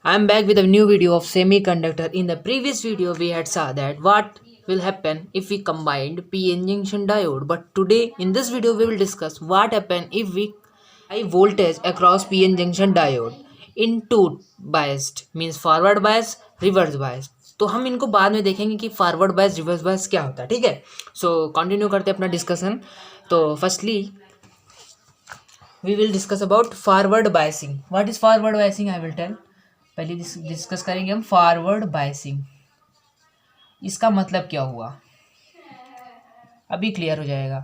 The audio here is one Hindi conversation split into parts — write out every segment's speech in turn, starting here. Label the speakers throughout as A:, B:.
A: I'm back with a new video of semiconductor. In the previous video, we had saw that what will happen if we combined p-n junction diode. But today, in this video, we will discuss what happen if we high voltage across p-n junction diode in two biased, means forward bias, reverse bias. तो हम इनको बाद में देखेंगे कि फॉरवर्ड बायस रिवर्स बायस क्या होता है. ठीक है, सो कंटिन्यू करते हैं अपना डिस्कशन. तो firstly we will discuss about forward biasing. What is forward biasing I will tell. पहले डिस्कस करेंगे हम फॉरवर्ड बायसिंग. इसका मतलब क्या हुआ अभी क्लियर हो जाएगा.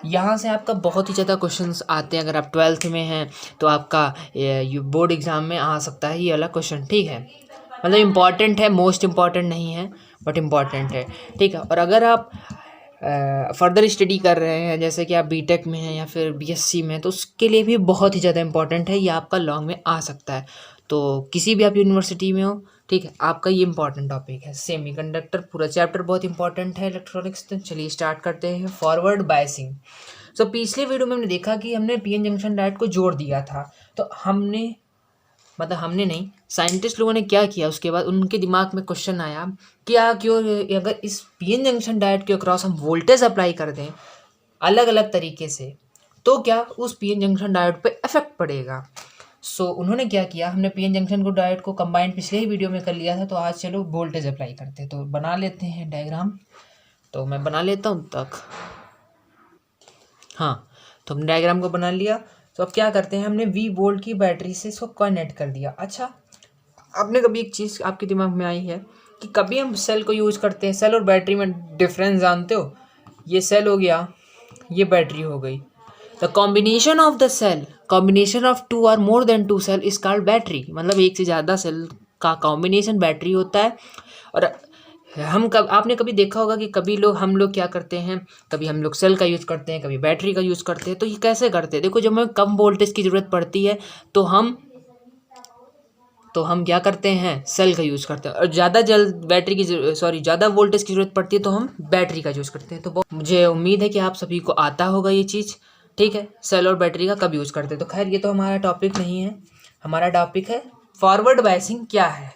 A: यहाँ से आपका बहुत ही ज़्यादा क्वेश्चंस आते हैं. अगर आप 12th में हैं तो आपका बोर्ड एग्ज़ाम में आ सकता है ये वाला क्वेश्चन. ठीक है, मतलब इम्पॉर्टेंट है, मोस्ट इम्पॉर्टेंट नहीं है बट इम्पॉर्टेंट है. ठीक है, और अगर आप फर्दर स्टडी कर रहे हैं जैसे कि आप बीटेक में हैं या फिर बीएससी में, तो उसके लिए भी बहुत ही ज़्यादा इंपॉर्टेंट है. ये आपका लॉन्ग में आ सकता है. तो किसी भी आप यूनिवर्सिटी में हो, ठीक है, आपका ये इंपॉर्टेंट टॉपिक है सेमीकंडक्टर. पूरा चैप्टर बहुत इंपॉर्टेंट है इलेक्ट्रॉनिक्स. तो चलिए स्टार्ट करते हैं फॉरवर्ड बायसिंग. सो पिछले वीडियो में हमने देखा कि हमने पीएन जंक्शन डायोड को जोड़ दिया था. तो हमने नहीं, साइंटिस्ट लोगों ने क्या किया, उसके बाद उनके दिमाग में क्वेश्चन आया क्या क्यों अगर इस पीएन जंक्शन डायोड के अक्रॉस हम वोल्टेज अप्लाई कर दें अलग अलग तरीके से, तो क्या उस पीएन जंक्शन डायोड पे इफेक्ट पड़ेगा. सो उन्होंने क्या किया, हमने पीएन जंक्शन को डायोड को कंबाइंड पिछले ही वीडियो में कर लिया था. तो आज चलो वोल्टेज अप्लाई करते हैं. तो बना लेते हैं डायग्राम. तो मैं बना लेता हूँ तक. हाँ, तो हमने डायग्राम को बना लिया. तो अब क्या करते हैं, हमने वी वोल्ट की बैटरी से इसको कनेक्ट कर दिया. अच्छा, आपने कभी एक चीज़ आपके दिमाग में आई है कि कभी हम सेल को यूज़ करते हैं, सेल और बैटरी में डिफरेंस जानते हो. ये सेल हो गया, ये बैटरी हो गई. The combination of the cell, combination of two और more than two cell is called battery. मतलब एक से ज़्यादा सेल का कॉम्बिनेशन बैटरी होता है. और आपने कभी देखा होगा कि हम लोग क्या करते हैं, कभी हम लोग सेल का यूज़ करते हैं, कभी बैटरी का यूज़ करते हैं. तो ये कैसे करते हैं, देखो, जब हमें कम वोल्टेज की ज़रूरत पड़ती है तो हम क्या करते हैं, सेल का यूज़ करते हैं. और ज़्यादा वोल्टेज की ज़रूरत पड़ती है तो हम बैटरी का यूज़ करते हैं. तो मुझे उम्मीद है कि आप सभी को आता होगा ये चीज़. ठीक है, सेल और बैटरी का कब यूज़ करते हैं. तो खैर ये तो हमारा टॉपिक नहीं है. हमारा टॉपिक है फॉरवर्ड बायसिंग क्या है.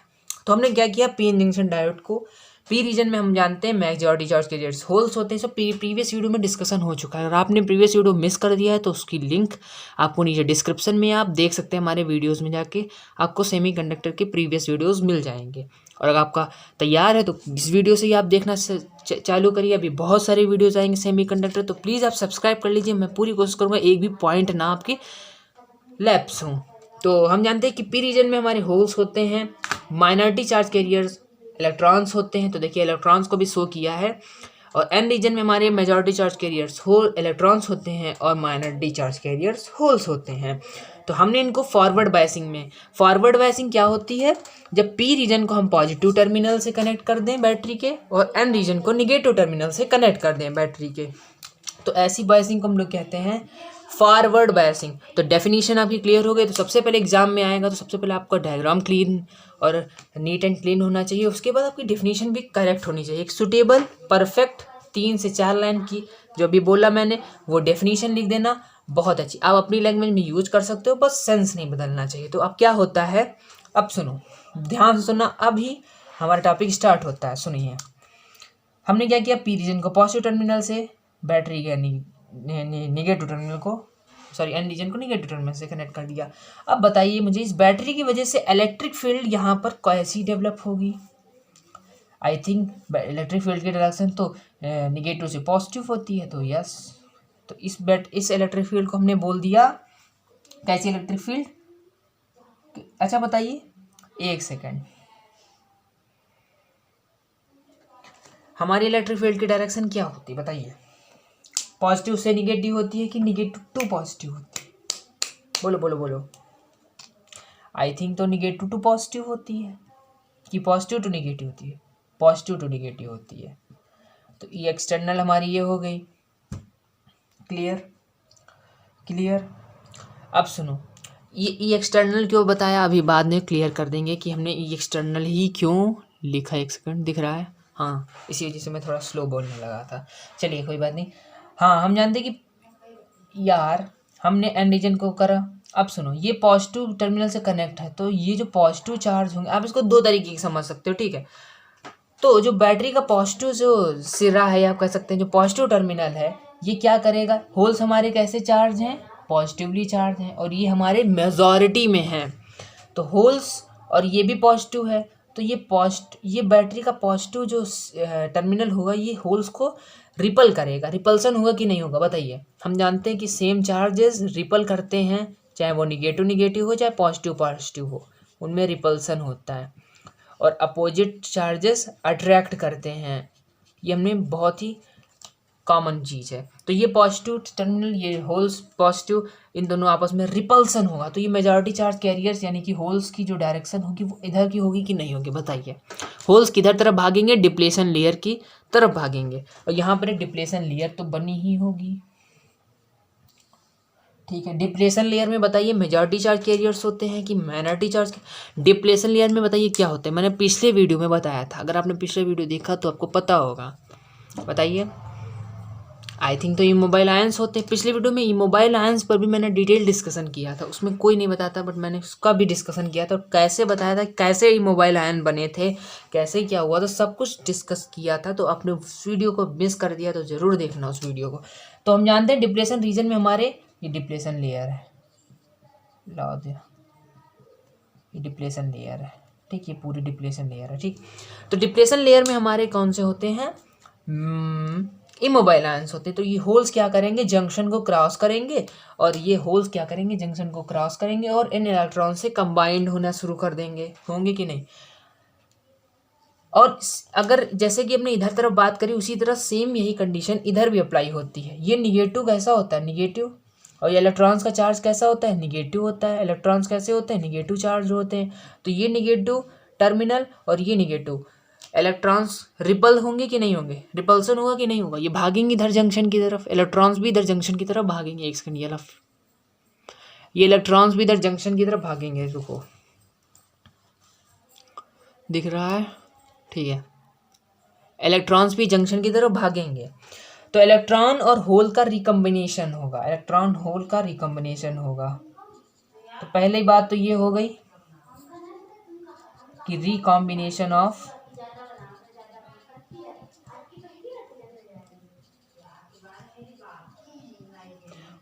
A: तो हमने क्या किया, पी एन जंक्शन डायोड को पी रीजन में हम जानते हैं मेजॉरिटी चार्ज कैरियर्स होल्स होते हैं. सब प्रीवियस वीडियो में डिस्कशन हो चुका है. और आपने प्रीवियस वीडियो मिस कर दिया है तो उसकी लिंक आपको नीचे डिस्क्रिप्शन में आप देख सकते हैं. हमारे वीडियोस में जाके आपको सेमीकंडक्टर के प्रीवियस वीडियोस मिल जाएंगे. और अगर आपका तैयार है तो इस वीडियो से ही आप देखना चालू करिए. अभी बहुत सारे वीडियोज़ आएंगे सेमीकंडक्टर. तो प्लीज़ आप सब्सक्राइब कर लीजिए. मैं पूरी कोशिश करूँगा एक भी पॉइंट ना आपके लैप्स हों. तो हम जानते हैं कि पी रीजन में हमारे होल्स होते हैं, माइनॉरिटी चार्ज कैरियर्स इलेक्ट्रॉन्स होते हैं. तो देखिए इलेक्ट्रॉन्स को भी शो किया है. और एन रीजन में हमारे majority charge carriers hole electrons होते हैं और माइनॉरिटी चार्ज कैरियर्स होल्स होते हैं. तो हमने इनको फॉरवर्ड बायसिंग में, फॉरवर्ड बायसिंग क्या होती है, जब पी रीजन को हम पॉजिटिव टर्मिनल से कनेक्ट कर दें बैटरी के और एन रीजन को निगेटिव टर्मिनल से कनेक्ट कर दें बैटरी के. तो ऐसी बायसिंग को हम लोग कहते हैं फॉरवर्ड बायसिंग. तो डेफिनेशन आपकी क्लियर हो गई. तो सबसे पहले एग्जाम में आएगा तो सबसे पहले आपका डायग्राम क्लीन और नीट एंड क्लीन होना चाहिए. उसके बाद आपकी डेफिनेशन भी करेक्ट होनी चाहिए. एक सुटेबल परफेक्ट 3 से 4 लाइन की जो भी बोला मैंने वो डेफिनेशन लिख देना. बहुत अच्छी, आप अपनी लैंग्वेज में यूज कर सकते हो, बस सेंस नहीं बदलना चाहिए. तो अब क्या होता है, अब सुनो, ध्यान से सुनना. अभी हमारा टॉपिक स्टार्ट होता है, सुनिए. हमने क्या किया, पी रीजन को पॉजिटिव टर्मिनल से, बैटरी के निगेटिव टर्मिनल को, एन रीजन को निगेटिव टर्मिनल से कनेक्ट कर दिया. अब बताइए मुझे, इस बैटरी की वजह से इलेक्ट्रिक फील्ड यहाँ पर कैसी डेवलप होगी. आई थिंक इलेक्ट्रिक फील्ड की डायरेक्शन तो निगेटिव से पॉजिटिव होती है. तो यस, तो इस इलेक्ट्रिक फील्ड को हमने बोल दिया कैसी इलेक्ट्रिक फील्ड. अच्छा बताइए, एक सेकेंड. हमारी इलेक्ट्रिक फील्ड की डायरेक्शन क्या होती है बताइए. पॉजिटिव से निगेटिव होती है कि निगेटिव टू पॉजिटिव होती है. बोलो बोलो बोलो. आई थिंक तो निगेटिव टू पॉजिटिव होती है कि पॉजिटिव टू निगेटिव होती है. पॉजिटिव टू निगेटिव होती है. तो ये एक्सटर्नल हमारी ये हो गई. Clear clear. अब सुनो, ये एक्सटर्नल क्यों बताया अभी बाद में क्लियर कर देंगे कि हमने ये एक्सटर्नल ही क्यों लिखा. एक सेकंड, दिख रहा है. हाँ, इसी वजह से मैं थोड़ा स्लो बोलने लगा था. चलिए कोई बात नहीं. हाँ, हम जानते कि यार हमने एन रीजन को करा अब सुनो, ये पॉजिटिव टर्मिनल से कनेक्ट है, तो ये जो पॉजिटिव चार्ज होंगे, आप इसको दो तरीके से समझ सकते हो, ठीक है। तो जो बैटरी का पॉजिटिव जो सिरा है, आप कह सकते हैं जो पॉजिटिव टर्मिनल है, ये क्या करेगा, होल्स हमारे कैसे चार्ज हैं, पॉजिटिवली चार्ज हैं, और ये हमारे मेजॉरिटी में हैं, तो होल्स, और ये भी पॉजिटिव है, तो ये बैटरी का पॉजिटिव जो टर्मिनल होगा, ये होल्स को रिपल करेगा। रिपल्सन होगा कि नहीं होगा, बताइए। हम जानते हैं कि सेम चार्जेस रिपल करते हैं, चाहे वो निगेटिव निगेटिव हो, चाहे पॉजिटिव पॉजिटिव हो, उनमें रिपल्सन होता है, और अपोजिट चार्जेस अट्रैक्ट करते हैं। ये हमें बहुत ही कॉमन चीज़ है। तो ये पॉजिटिव टर्मिनल, ये होल्स पॉजिटिव, इन दोनों आपस में रिपल्सन होगा, तो ये मेजॉरिटी चार्ज कैरियर्स यानी कि होल्स की जो डायरेक्शन होगी वो इधर की होगी कि नहीं होगी, बताइए। होल्स किधर तरफ भागेंगे, डिप्लेशन लेयर की तरफ भागेंगे, और यहाँ पर एक डिप्लेशन लेयर तो बनी ही होगी, ठीक है। डिप्लेशन लेयर में बताइए मेजॉरिटी चार्ज कैरियर्स होते हैं कि माइनॉरिटी चार्ज। डिप्लेशन लेयर में बताइए क्या होता है, मैंने पिछले वीडियो में बताया था, अगर आपने पिछले वीडियो देखा तो आपको पता होगा, बताइए। आई थिंक तो इमोबाइल आयंस होते हैं। पिछले वीडियो में इमोबाइल आयंस पर भी मैंने डिटेल डिस्कशन किया था, उसमें कोई नहीं बताता, बट मैंने उसका भी डिस्कशन किया था, और कैसे बताया था, कैसे इमोबाइल आयन बने थे, कैसे क्या हुआ था, सब कुछ डिस्कस किया था। तो आपने उस वीडियो को मिस कर दिया तो ज़रूर देखना उस वीडियो को। तो हम जानते हैं डिप्लेशन रीजन में हमारे ये डिप्लेशन लेयर है, लाओ दिया, ये डिप्लेशन लेयर है, ठीक, ये पूरी डिप्लेशन लेयर है, ठीक। तो डिप्लेशन लेयर में हमारे कौन से होते हैं, इमोबाइल आयंस होते हैं। तो ये होल्स क्या करेंगे, जंक्शन को क्रॉस करेंगे, और ये होल्स क्या करेंगे, जंक्शन को क्रॉस करेंगे, और इन इलेक्ट्रॉन से कंबाइंड होना शुरू कर देंगे, होंगे कि नहीं। और अगर जैसे कि हमने इधर तरफ बात करी, उसी तरह सेम यही कंडीशन इधर भी अप्लाई होती है। ये निगेटिव कैसा होता है, निगेटिव, और ये इलेक्ट्रॉन्स का चार्ज कैसा होता है, निगेटिव होता है। इलेक्ट्रॉन्स कैसे होते हैं, निगेटिव चार्ज होते हैं। तो ये निगेटिव टर्मिनल और ये निगेटिव, इलेक्ट्रॉन्स रिपल होंगे कि नहीं होंगे, रिपल्सन होगा कि नहीं होगा, ये भागेंगे इधर जंक्शन की तरफ, इलेक्ट्रॉन्स भी इधर जंक्शन की तरफ भागेंगे। एक सेकंड, ये इलेक्ट्रॉन्स भी इधर जंक्शन की तरफ भागेंगे, रुको, दिख रहा है, ठीक है, इलेक्ट्रॉन्स भी जंक्शन की तरफ भागेंगे। तो इलेक्ट्रॉन और होल का रिकम्बिनेशन होगा, इलेक्ट्रॉन होल का रिकम्बिनेशन होगा। तो पहली बात तो ये हो गई कि रिकॉम्बिनेशन ऑफ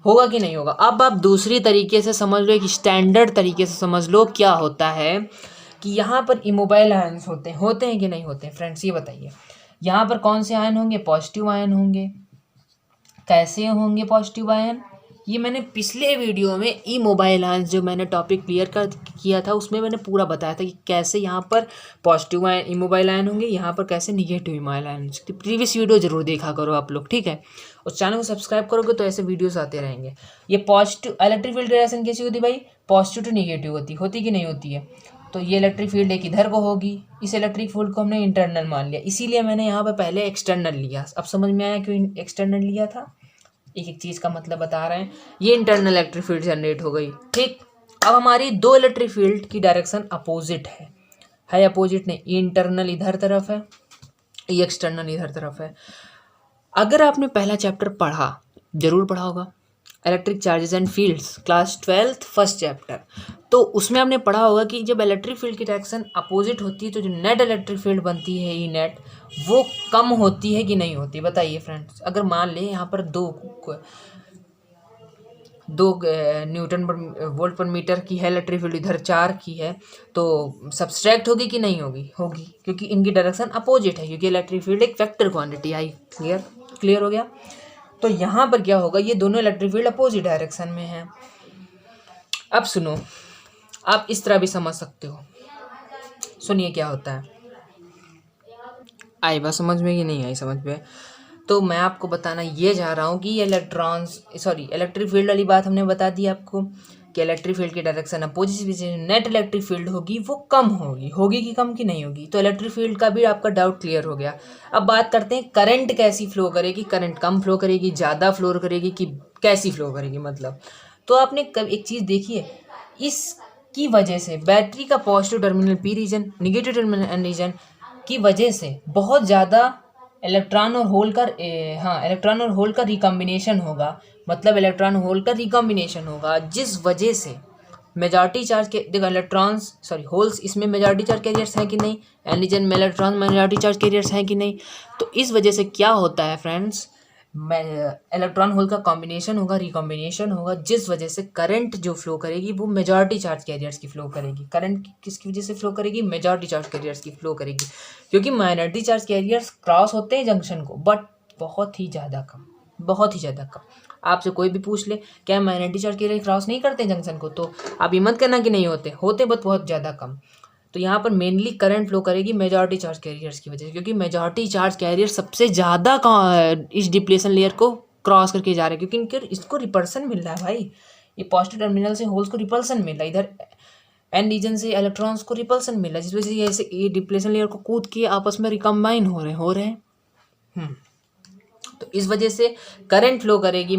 A: होगा कि नहीं होगा। अब आप दूसरी तरीके से समझ लो, एक स्टैंडर्ड तरीके से समझ लो, क्या होता है कि यहाँ पर इमोबाइल आयंस होते हैं कि नहीं होते हैं, फ्रेंड्स ये बताइए। यहाँ पर कौन से आयन होंगे, पॉजिटिव आयन होंगे। कैसे होंगे पॉजिटिव आयन, ये मैंने पिछले वीडियो में इमोबाइल आयंस जो मैंने टॉपिक क्लियर कर किया था, उसमें मैंने पूरा बताया था कि कैसे यहाँ पर पॉजिटिव आयन इमोबाइल आयन होंगे, यहाँ पर कैसे negative immobile ion. Previous video जरूर देखा करो आप लोग, ठीक है। उस चैनल को सब्सक्राइब करोगे तो ऐसे वीडियोस आते रहेंगे। ये पॉजिटिव इलेक्ट्रिक फील्ड रिएक्शन कैसी होती है भाई, पॉजिटिव टू निगेटिव होती कि नहीं होती है। तो ये इलेक्ट्रिक फील्ड एक इधर को होगी, इस इलेक्ट्रिक फील्ड को हमने इंटरनल मान लिया, इसीलिए मैंने यहाँ पर पहले एक्सटर्नल लिया। अब समझ में आया क्यों एक्सटर्नल लिया था, एक एक चीज़ का मतलब बता रहे हैं। ये इंटरनल इलेक्ट्रिक फील्ड जनरेट हो गई, ठीक। अब हमारी दो इलेक्ट्रिक फील्ड की डायरेक्शन अपोजिट है अपोजिट नहीं, ये इंटरनल इधर तरफ है, ये एक्सटर्नल इधर तरफ है। अगर आपने पहला चैप्टर पढ़ा, जरूर पढ़ा होगा, electric charges and fields, class 12 first chapter, तो उसमें हमने पढ़ा होगा कि जब इलेक्ट्रिक फील्ड की डायरेक्शन अपोजिट होती है तो जो नेट इलेक्ट्रिक फील्ड बनती है, ई नेट, वो कम होती है कि नहीं होती, बताइए फ्रेंड्स। अगर मान लें यहाँ पर दो न्यूटन पर वोल्ट पर मीटर की है इलेक्ट्रिक फील्ड, इधर 4 की है, तो सब्सट्रैक्ट होगी कि नहीं होगी, क्योंकि इनकी डायरेक्शन अपोजिट है, क्योंकि इलेक्ट्रिक फील्ड एक वेक्टर क्वांटिटी आई। क्लियर हो गया। तो यहाँ पर क्या होगा, ये दोनों इलेक्ट्रिक फील्ड अपोजिट डायरेक्शन में है। अब सुनो, आप इस तरह भी समझ सकते हो, सुनिए क्या होता है। आई बात समझ में कि नहीं आई समझ में। तो मैं आपको बताना ये जा रहा हूँ कि इलेक्ट्रिक फील्ड वाली बात हमने बता दी आपको कि इलेक्ट्रिक फील्ड की direction opposite, net electric field होगी वो कम होगी कि कम की नहीं होगी। तो इलेक्ट्रिक फील्ड का भी आपका डाउट क्लियर हो गया। अब बात करते हैं करंट कैसी फ्लो करेगी, करंट कम फ्लो करेगी, ज़्यादा फ्लो करेगी कि कैसी फ्लो करेगी, मतलब। तो आपने एक चीज़ देखिए, इसकी वजह से बैटरी का positive terminal P region, negative terminal N region की वजह से बहुत ज़्यादा इलेक्ट्रॉन और होल का रिकम्बिनेशन होगा, मतलब इलेक्ट्रॉन होल का रिकॉम्बिनेशन होगा, जिस वजह से मेजॉरिटी चार्ज के, देखो इलेक्ट्रॉन्स सॉरी होल्स इसमें मेजॉरिटी चार्ज कैरियर्स हैं कि नहीं, एंटीजन में इलेक्ट्रॉन मेजॉरिटी चार्ज कैरियर्स हैं कि नहीं। तो इस वजह से क्या होता है फ्रेंड्स, इलेक्ट्रॉन होल का कॉम्बिनेशन होगा, रिकॉम्बिनेशन होगा, जिस वजह से करंट जो फ्लो करेगी वो मेजॉरिटी चार्ज कैरियर्स की फ्लो करेगी। करंट किसकी वजह से फ्लो करेगी, मेजॉरिटी चार्ज कैरियर्स की फ्लो करेगी, क्योंकि माइनॉरिटी चार्ज कैरियर्स क्रॉस होते हैं जंक्शन को, बट बहुत ही ज़्यादा कम, बहुत ही ज़्यादा कम। आपसे कोई भी पूछ ले क्या माइनॉरिटी चार्ज कैरियर क्रॉस नहीं करते जंक्शन को, तो आप ये मत कहना कि नहीं होते, होते बट बहुत ज़्यादा कम। तो यहाँ पर मेनली करंट फ्लो करेगी मेजॉरिटी चार्ज कैरियर्स की वजह से, क्योंकि मेजॉरिटी चार्ज कैरियर सबसे ज़्यादा इस डिप्लेशन लेयर को क्रॉस करके जा रहे हैं, क्योंकि इनके इसको रिपल्सन मिल रहा है भाई, ये पॉजिटिव टर्मिनल से होल्स को रिपल्सन मिल रहा है, इधर एन रीजन से इलेक्ट्रॉन्स को रिपल्सन मिल रहा है, जिस वजह से ऐसे ये डिप्लेशन लेयर को कूद के आपस में रिकम्बाइन हो रहे हैं। तो इस वजह से करंट फ्लो करेगी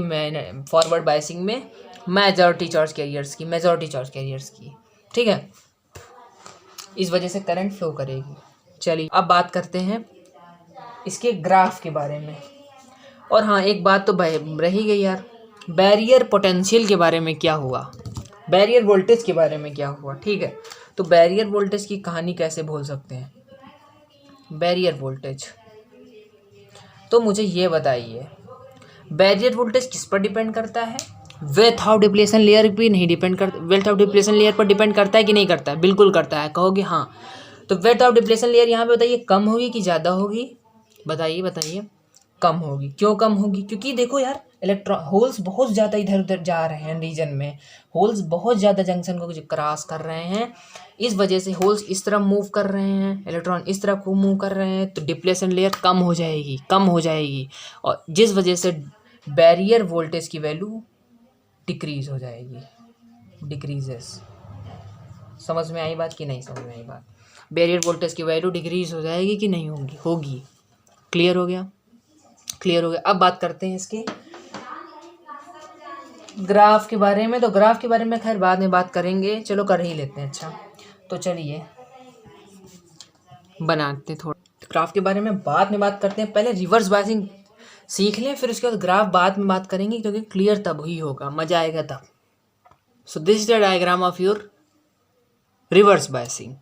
A: फॉरवर्ड बायसिंग में मेजॉरिटी चार्ज कैरियर्स की, ठीक है, इस वजह से करंट फ्लो करेगी। चलिए अब बात करते हैं इसके ग्राफ के बारे में। और हाँ, एक बात तो रह ही गई यार, बैरियर पोटेंशियल के बारे में क्या हुआ, बैरियर वोल्टेज के बारे में क्या हुआ, ठीक है। तो बैरियर वोल्टेज की कहानी कैसे भूल सकते हैं, बैरियर वोल्टेज, तो मुझे ये बताइए बैरियर वोल्टेज किस पर डिपेंड करता है, विथ ऑफ डिप्लेशन लेयर भी नहीं डिपेंड करता, विथ ऑफ डिप्लेशन लेयर पर डिपेंड करता है कि नहीं करता है, बिल्कुल करता है, कहोगे हाँ। तो विथ ऑफ डिप्लेशन लेयर यहाँ पे बताइए कम होगी कि ज़्यादा होगी, बताइए कम होगी। क्यों कम होगी, क्योंकि देखो यार इलेक्ट्रॉन होल्स बहुत ज़्यादा इधर उधर जा रहे हैं रीजन में, होल्स बहुत ज़्यादा जंक्शन को क्रॉस कर रहे हैं, इस वजह से होल्स इस तरफ मूव कर रहे हैं, इलेक्ट्रॉन इस तरफ को मूव कर रहे हैं, तो डिप्लेशन लेयर कम हो जाएगी और जिस वजह से बैरियर वोल्टेज की वैल्यू डिक्रीज हो जाएगी, डिक्रीजेस। समझ में आई बात कि नहीं समझ में आई बात, बैरियर वोल्टेज की वैल्यू डिक्रीज हो जाएगी कि नहीं होगी। क्लियर हो गया। अब बात करते हैं इसके ग्राफ के बारे में। तो ग्राफ के बारे में खैर बाद में बात करेंगे, चलो कर ही लेते हैं। अच्छा तो चलिए बनाते थोड़ा ग्राफ के बारे में, बाद में बात करते हैं। पहले रिवर्स बायसिंग सीख लें, फिर उसके बाद ग्राफ बाद में बात करेंगे, क्योंकि क्लियर तब ही होगा, मजा आएगा तब। So this is the diagram of your reverse biasing.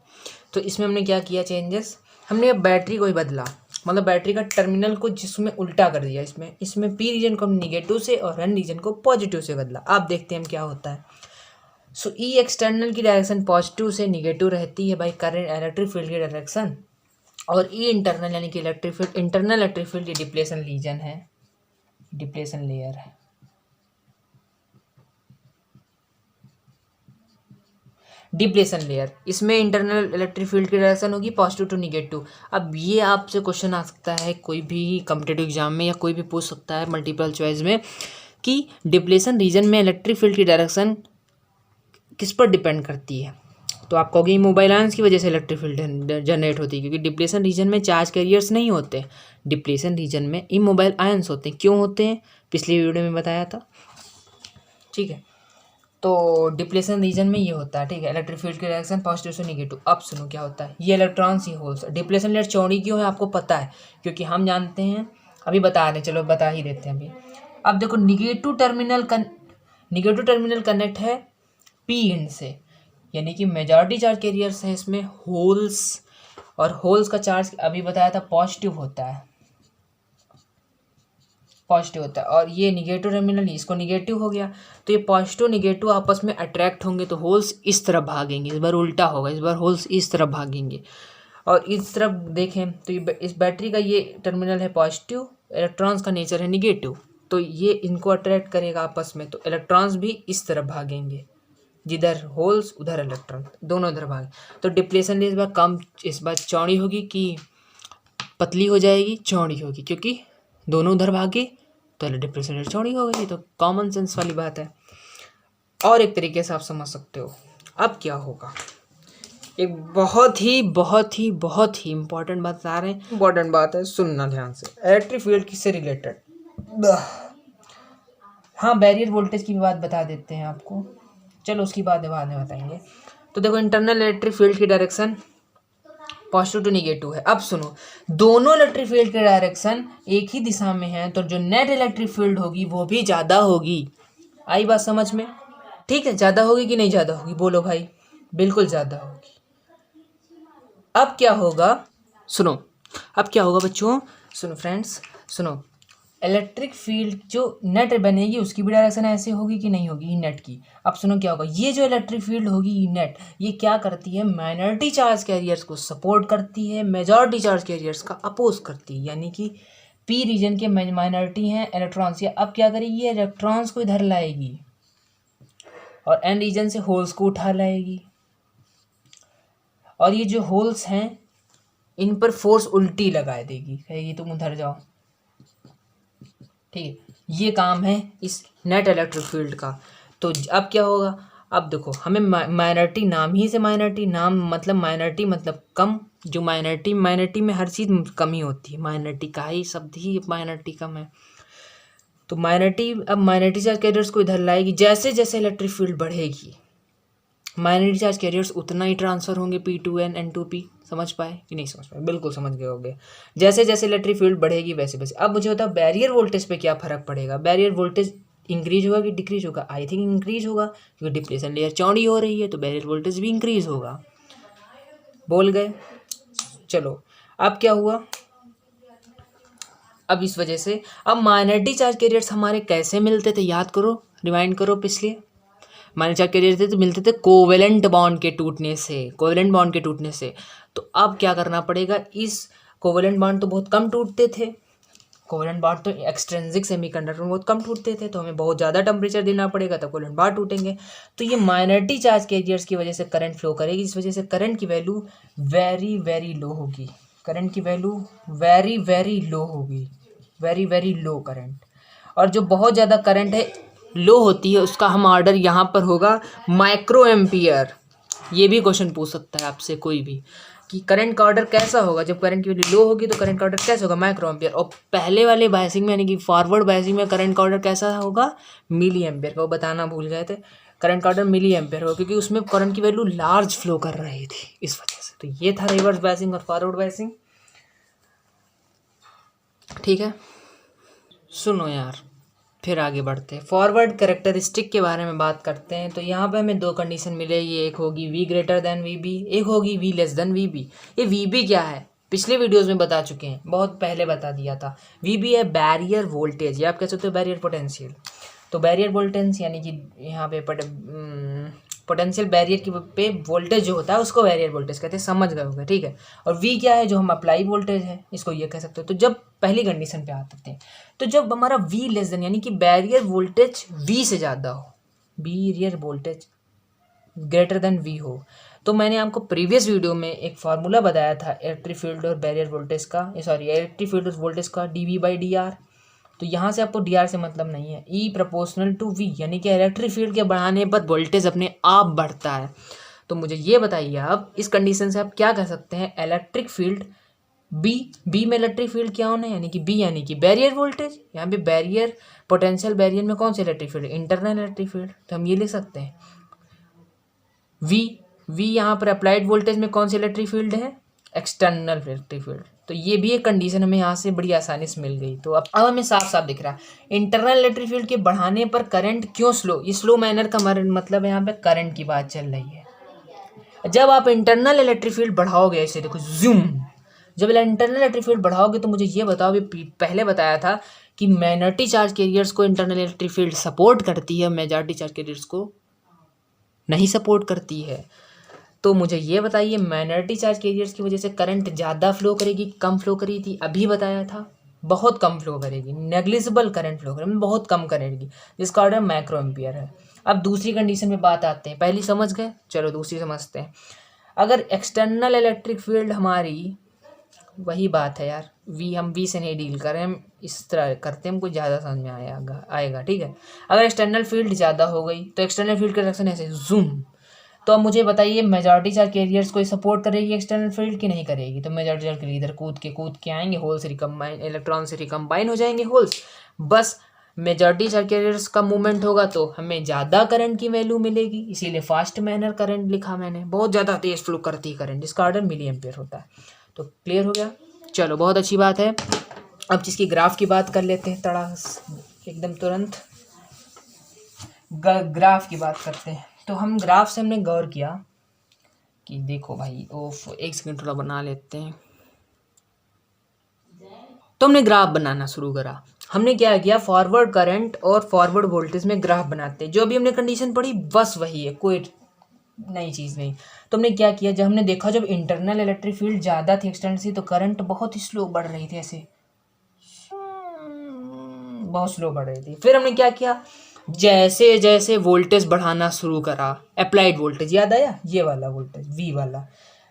A: तो इसमें हमने क्या किया चेंजेस, हमने बैटरी को ही बदला, मतलब बैटरी का टर्मिनल को जिसमें उल्टा कर दिया, इसमें पी रीजन को निगेटिव से और एन रीजन को पॉजिटिव से बदला। आप देखते हैं क्या होता है। सो ई एक्सटर्नल की डायरेक्शन पॉजिटिव से निगेटिव रहती है बाई करंट इलेक्ट्रिक फील्ड की डायरेक्शन, और ई इंटरनल यानी कि electric field, internal electric field ये डिप्लेशन रीजन है, डिप्लेशन लेयर है। डिप्लेशन लेयर, इसमें इंटरनल इलेक्ट्रिक फील्ड की डायरेक्शन होगी पॉजिटिव टू निगेटिव। अब ये आपसे क्वेश्चन आ सकता है कोई भी कॉम्पिटिटिव एग्जाम में, या कोई भी पूछ सकता है मल्टीपल चॉइस में, कि डिप्लेशन रीजन में इलेक्ट्रिक फील्ड की डायरेक्शन किस पर डिपेंड करती है। तो आप कहोगे मोबाइल आयंस की वजह से इलेक्ट्रिक फील्ड जनरेट होती है, क्योंकि डिप्लेशन रीजन में चार्ज कैरियर्स नहीं होते, डिप्लेशन रीजन में इमोबाइल आयंस होते हैं। क्यों होते हैं, पिछली वीडियो में बताया था, ठीक है। तो डिप्लेशन रीजन में ये होता है, ठीक है, इलेक्ट्रिक फील्ड की डायरेक्शन पॉजिटिव से निगेटिव। अब सुनो क्या होता है, ये इलेक्ट्रॉन्स ही होल्स, डिप्लेशन लेयर चौड़ी क्यों है आपको पता है, क्योंकि हम जानते हैं, अभी बता रहे, चलो बता ही देते हैं अभी। अब देखो निगेटिव टर्मिनल कनेक्ट है पी एंड से, यानी कि मेजॉरिटी चार्ज कैरियर्स है इसमें होल्स, और होल्स का चार्ज अभी बताया था पॉजिटिव होता है, और ये निगेटिव टर्मिनल, इसको निगेटिव हो गया, तो ये पॉजिटिव निगेटिव आपस में अट्रैक्ट होंगे, तो होल्स इस तरफ भागेंगे, इस बार उल्टा होगा, इस बार होल्स इस तरफ भागेंगे, और इस तरफ देखें तो ये इस बैटरी का ये टर्मिनल है पॉजिटिव, इलेक्ट्रॉन्स का नेचर है निगेटिव, तो ये इनको अट्रैक्ट करेगा आपस में, तो इलेक्ट्रॉन्स भी इस तरफ भागेंगे, जिधर होल्स उधर इलेक्ट्रॉन, दोनों इधर भागे। तो डिप्लेशन इस बार कम, इस बार चौड़ी होगी कि पतली हो जाएगी, चौड़ी होगी, क्योंकि दोनों उधर भागे तो डिप्लेशन रेट चौड़ी हो गई। तो कॉमन सेंस वाली बात है, और एक तरीके से आप समझ सकते हो। अब क्या होगा, एक बहुत ही इंपॉर्टेंट बात बता रहे हैं, इंपॉर्टेंट बात है, सुनना ध्यान से। इलेक्ट्रिक फील्ड किससे रिलेटेड, हाँ बैरियर वोल्टेज की भी बात बता देते हैं आपको, चलो उसकी बात बाद में बताएंगे। तो देखो इंटरनल इलेक्ट्रिक फील्ड की डायरेक्शन पॉजिटिव टू निगेटिव है। अब सुनो, दोनों इलेक्ट्रिक फील्ड के डायरेक्शन एक ही दिशा में है, तो जो नेट इलेक्ट्रिक फील्ड होगी वो भी ज़्यादा होगी। आई बात समझ में? ठीक है, ज़्यादा होगी कि नहीं ज़्यादा होगी, बोलो भाई। बिल्कुल ज़्यादा होगी। अब क्या होगा, सुनो, अब क्या होगा बच्चों, सुनो फ्रेंड्स, सुनो, इलेक्ट्रिक फील्ड जो नेट बनेगी उसकी भी डायरेक्शन ऐसे होगी कि नहीं होगी नेट की। अब सुनो क्या होगा, ये जो इलेक्ट्रिक फील्ड होगी नेट, ये क्या करती है, माइनॉरिटी चार्ज कैरियर्स को सपोर्ट करती है, मेजॉरिटी चार्ज कैरियर्स का अपोज करती है। यानी कि पी रीजन के माइनॉरिटी हैं इलेक्ट्रॉन्स, या अब क्या करेगी, ये इलेक्ट्रॉन्स को इधर लाएगी और एन रीजन से होल्स को उठा लाएगी, और ये जो होल्स हैं इन पर फोर्स उल्टी लगा देगी, कहेगी तुम उधर जाओ। ठीक है, ये काम है इस नेट इलेक्ट्रिक फील्ड का। तो अब क्या होगा, अब देखो हमें माइनॉरिटी, नाम ही से माइनॉरिटी, नाम मतलब माइनॉरिटी मतलब कम, जो माइनॉरिटी में हर चीज़ कम ही होती है, माइनॉरिटी का ही शब्द ही माइनॉरिटी कम है। तो माइनॉरिटी, अब माइनॉरिटी चार्ज कैरियर्स को इधर लाएगी, जैसे जैसे इलेक्ट्रिक फील्ड बढ़ेगी माइनॉरिटी चार्ज कैरियर्स उतना ही ट्रांसफर होंगे P2N N2P। समझ पाए कि नहीं समझ पाए? बिल्कुल समझ गए होंगे। जैसे जैसे इलेक्ट्रिक फील्ड बढ़ेगी वैसे वैसे। अब मुझे बताओ बैरियर वोल्टेज पे क्या फ़र्क पड़ेगा, बैरियर वोल्टेज इंक्रीज होगा कि डिक्रीज होगा? आई थिंक इंक्रीज होगा, क्योंकि डिप्रेशन लेयर चौड़ी हो रही है तो बैरियर वोल्टेज भी इंक्रीज होगा। बोल गए? चलो अब क्या हुआ, अब इस वजह से अब माइनॉरिटी चार्ज कैरियर्स हमारे कैसे मिलते थे, याद करो, रिवाइंड करो पिछले। माइनॉरिटी चार्ज कैरियर्स थे तो मिलते थे कोवेलेंट बॉन्ड के टूटने से, कोवेलेंट बॉन्ड के टूटने से। तो अब क्या करना पड़ेगा, इस कोवेलेंट बॉन्ड तो बहुत कम टूटते थे, कोवेलेंट बॉन्ड तो एक्सट्रिंसिक सेमीकंडक्टर में बहुत कम टूटते थे, तो हमें बहुत ज़्यादा टेम्परेचर देना पड़ेगा तब कोवेलेंट बॉन्ड टूटेंगे। तो ये माइनॉरिटी चार्ज कैरियर्स की वजह से करंट फ्लो करेगी, इस वजह से करंट की वैल्यू वेरी वेरी लो होगी, करंट की वैल्यू वेरी वेरी लो होगी, वेरी वेरी लो करंट। और जो बहुत ज़्यादा करंट है लो होती है उसका हम ऑर्डर यहाँ पर होगा माइक्रो एम्पियर। ये भी क्वेश्चन पूछ सकता है आपसे कोई भी कि करंट का ऑर्डर कैसा होगा, जब करंट की वैल्यू लो होगी तो करंट का ऑर्डर कैसा होगा, माइक्रो एम्पियर। और पहले वाले बायसिंग में यानी कि फॉरवर्ड बायसिंग में करंट का ऑर्डर कैसा होगा, मिली एम्पियर का। वो बताना भूल गए थे, करंट का ऑर्डर मिली एम्पियर होगा क्योंकि उसमें करंट की वैल्यू लार्ज फ्लो कर रही थी इस वजह से। तो ये था रिवर्स बायसिंग और फॉरवर्ड बायसिंग। ठीक है, सुनो यार, फिर आगे बढ़ते हैं, फॉरवर्ड कैरेक्टरिस्टिक के बारे में बात करते हैं। तो यहाँ पे हमें दो कंडीशन मिलेगी, एक होगी V ग्रेटर देन VB, एक होगी V लेस देन VB। ये VB क्या है, पिछले वीडियोस में बता चुके हैं, बहुत पहले बता दिया था। VB है बैरियर वोल्टेज, या आप कह सकते हो बैरियर पोटेंशियल। तो बैरियर वोल्टेज यानी कि यहाँ पे पोटेंशियल बैरियर की पे वोल्टेज जो होता है उसको बैरियर वोल्टेज कहते हैं, समझ गए होंगे। ठीक है, और V क्या है, जो हम अप्लाई वोल्टेज है, इसको ये कह सकते हो। तो जब पहली कंडीशन पे आते हैं, तो जब हमारा V लेस देन यानी कि बैरियर वोल्टेज V से ज़्यादा हो, barrier voltage greater than V हो, तो मैंने आपको प्रीवियस वीडियो में एक फार्मूला बताया था इलेक्ट्रिक फील्ड और बैरियर वोल्टेज का, सॉरी इलेक्ट्रिक फील्ड और वोल्टेज का, dV/dr। तो यहाँ से आपको dr से मतलब नहीं है, E प्रोपोर्शनल टू V, यानी कि इलेक्ट्रिक फील्ड के बढ़ाने पर वोल्टेज अपने आप बढ़ता है। तो मुझे ये बताइए आप, इस कंडीशन से आप क्या कह सकते हैं, इलेक्ट्रिक फील्ड बी में इलेक्ट्रिक फील्ड क्या होना है, यानी कि बी यानी कि बैरियर वोल्टेज। यहाँ पे बैरियर पोटेंशियल बैरियर में कौन सा electric field, internal electric field. तो हम ये लिख सकते हैं वी यहाँ पर अप्लाइड वोल्टेज में कौन सी इलेक्ट्रिक फील्ड है, एक्सटर्नल इलेक्ट्रिक फील्ड। तो ये भी एक कंडीशन हमें यहाँ से बड़ी आसानी से मिल गई। तो अब हमें साफ साफ दिख रहा है इंटरनल इलेक्ट्रिक फील्ड के बढ़ाने पर करंट क्यों स्लो, ये स्लो मैनर का मतलब यहाँ पे करंट की बात चल रही है। जब आप इंटरनल इलेक्ट्रिक फील्ड बढ़ाओगे, ऐसे देखो जूम, जब इंटरनल इलेक्ट्रिक फील्ड बढ़ाओगे तो मुझे ये बताओ, अभी पहले बताया था कि माइनॉरिटी चार्ज कैरियर्स को इंटरनल इलेक्ट्रिक फील्ड सपोर्ट करती है, मेजॉरिटी चार्ज कैरियर्स को नहीं सपोर्ट करती है। तो मुझे ये बताइए माइनॉरिटी चार्ज कैरियर्स की वजह से करंट ज़्यादा फ्लो करेगी कम फ्लो करी थी, अभी बताया था बहुत कम फ्लो करेगी, नेग्लिजिबल करंट फ्लो करेगी, बहुत कम करेगी, जिसका ऑर्डर माइक्रो एम्पियर है। अब दूसरी कंडीशन में बात आते हैं, पहली समझ गए, चलो दूसरी समझते हैं। अगर एक्सटर्नल इलेक्ट्रिक फील्ड हमारी, वही बात है यार, हम वी से नहीं डील करें, हम इस तरह करते हैं, हमको ज़्यादा समझ में आएगा। ठीक है, अगर एक्सटर्नल फील्ड ज़्यादा हो गई तो एक्सटर्नल फील्ड का डायरेक्शन ऐसे जूम। तो अब मुझे बताइए मेजॉरिटी चार्ज कैरियर्स को सपोर्ट करेगी एक्सटर्नल फील्ड की, नहीं करेगी। तो मेजॉरिटी चार्ज कैरियर इधर कूद के आएंगे, होल से रिकम्बाइन, इलेक्ट्रॉन से रिकम्बाइन हो जाएंगे होल्स, बस मेजॉरिटी चार्ज कैरियर्स का मूवमेंट होगा तो हमें ज़्यादा करंट की वैल्यू मिलेगी, इसीलिए फास्ट मैनर करंट लिखा मैंने, बहुत ज़्यादा तेज फ्लो करती है करंट, जिसका ऑर्डर मिली एम्पियर होता है। तो क्लियर हो गया, चलो बहुत अच्छी बात है। अब जिसकी ग्राफ की बात कर लेते हैं तड़ा एकदम तुरंत, ग्राफ की बात करते हैं। तो हम ग्राफ से हमने गौर किया कि देखो भाई, ओफ एक सेकंड थोड़ा बना लेते हैं। तो हमने ग्राफ बनाना शुरू करा। हमने क्या किया, फॉरवर्ड करंट और फॉरवर्ड वोल्टेज में ग्राफ बनाते हैं। जो अभी हमने कंडीशन पढ़ी बस वही है, कोई नई चीज़ नहीं। तो हमने क्या किया, जब हमने देखा जब इंटरनल इलेक्ट्रिक फील्ड ज़्यादा थी एक्सटेंड थी तो करंट बहुत ही स्लो बढ़ रही थी, ऐसे बहुत स्लो बढ़ रही थी। फिर हमने क्या किया, जैसे जैसे वोल्टेज बढ़ाना शुरू करा, अप्लाइड वोल्टेज याद आया, ये वाला वोल्टेज वी वाला,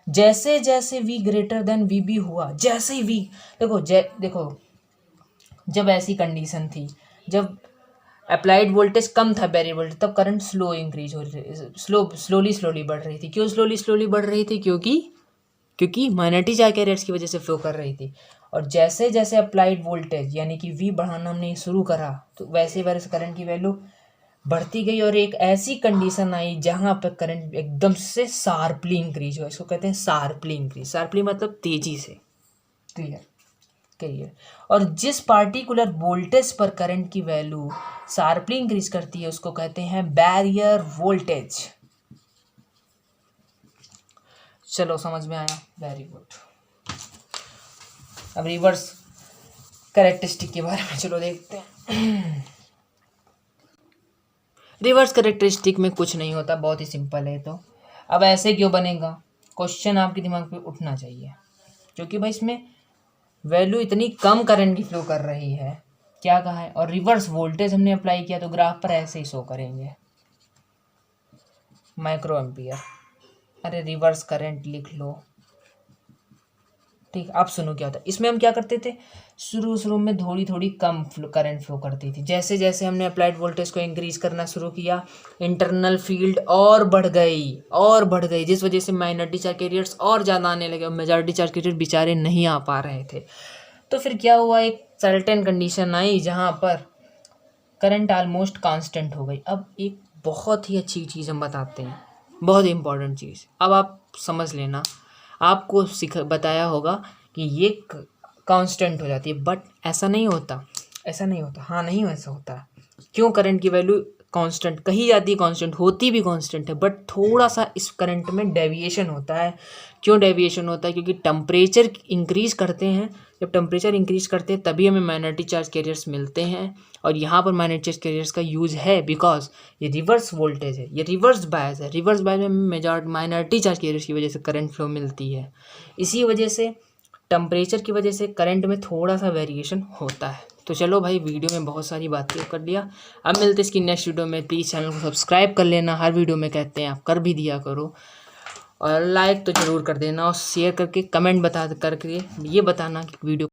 A: जैसे जैसे V greater than V B हुआ, जैसे ही वी देखो जब ऐसी कंडीशन थी, जब अप्लाइड वोल्टेज कम था वेरी वोल्टेज, तब करंट स्लो इंक्रीज हो रही, स्लोली बढ़ रही थी। क्यों स्लोली बढ़ रही थी, क्योंकि माइनॉरिटी चार्ज कैरियर्स की वजह से फ्लो कर रही थी। और जैसे जैसे अप्लाइड वोल्टेज यानी कि वी बढ़ाना हमने शुरू करा तो वैसे वैसे करंट की वैल्यू बढ़ती गई, और एक ऐसी कंडीशन आई जहाँ पर करंट एकदम से शार्पली इंक्रीज हुआ। इसको कहते हैं शार्पली इंक्रीज, शार्पली मतलब तेजी से, क्लियर। और जिस पार्टिकुलर वोल्टेज पर करंट की वैल्यू शार्पली इंक्रीज करती है उसको कहते हैं बैरियर वोल्टेज। चलो समझ में आया, वेरी गुड। अब रिवर्स कैरेक्टरिस्टिक के बारे में चलो देखते हैं। रिवर्स कैरेक्टरिस्टिक में कुछ नहीं होता, बहुत ही सिंपल है। तो अब ऐसे क्यों बनेगा, क्वेश्चन आपके दिमाग पे उठना चाहिए, क्योंकि भाई इसमें वैल्यू इतनी कम करंट की फ्लो कर रही है, क्या कहा है, और रिवर्स वोल्टेज हमने अप्लाई किया तो ग्राफ पर ऐसे ही शो करेंगे, माइक्रो एम्पियर। अरे रिवर्स करंट लिख लो, ठीक। अब सुनो क्या होता है, इसमें हम क्या करते थे, शुरू में थोड़ी कम करंट फ्लो करती थी। जैसे जैसे हमने अप्लाइड वोल्टेज को इंक्रीज करना शुरू किया, इंटरनल फील्ड और बढ़ गई, जिस वजह से माइनॉरिटी चार्ज कैरियर्स और ज़्यादा आने लगे, और मेजॉरिटी चार्ज कैरियर बेचारे नहीं आ पा रहे थे। तो फिर क्या हुआ, एक सर्टेन कंडीशन आई जहाँ पर करंट ऑलमोस्ट कांस्टेंट हो गई। अब एक बहुत ही अच्छी चीज़ हम बताते हैं, बहुत ही इंपॉर्टेंट चीज़, अब आप समझ लेना। आपको बताया होगा कि ये कांस्टेंट हो जाती है, बट ऐसा नहीं होता, हाँ नहीं ऐसा होता। क्यों, करंट की वैल्यू कांस्टेंट कही जाती है, कांस्टेंट होती भी कांस्टेंट है, बट थोड़ा सा इस करंट में डेविएशन होता है। क्यों डेविएशन होता है, क्योंकि टेम्परेचर इंक्रीज करते हैं, जब टेम्परेचर इंक्रीज करते हैं तभी हमें माइनॉरिटी चार्ज कैरियर्स मिलते हैं। और यहाँ पर माइनॉरिटी चार्ज कैरियर्स का यूज़ है बिकॉज ये रिवर्स वोल्टेज है, ये रिवर्स बायस है। रिवर्स बायस में माइनॉरिटी चार्ज कैरियर्स की वजह से करंट फ्लो मिलती है। इसी वजह से टेम्परेचर की वजह से करंट में थोड़ा सा वेरिएशन होता है। तो चलो भाई, वीडियो में बहुत सारी बातें कर लिया, अब मिलते इसकी नेक्स्ट वीडियो में। प्लीज़ चैनल को सब्सक्राइब कर लेना, हर वीडियो में कहते हैं आप कर भी दिया करो, और लाइक तो ज़रूर कर देना, और शेयर करके कमेंट करके ये बताना कि वीडियो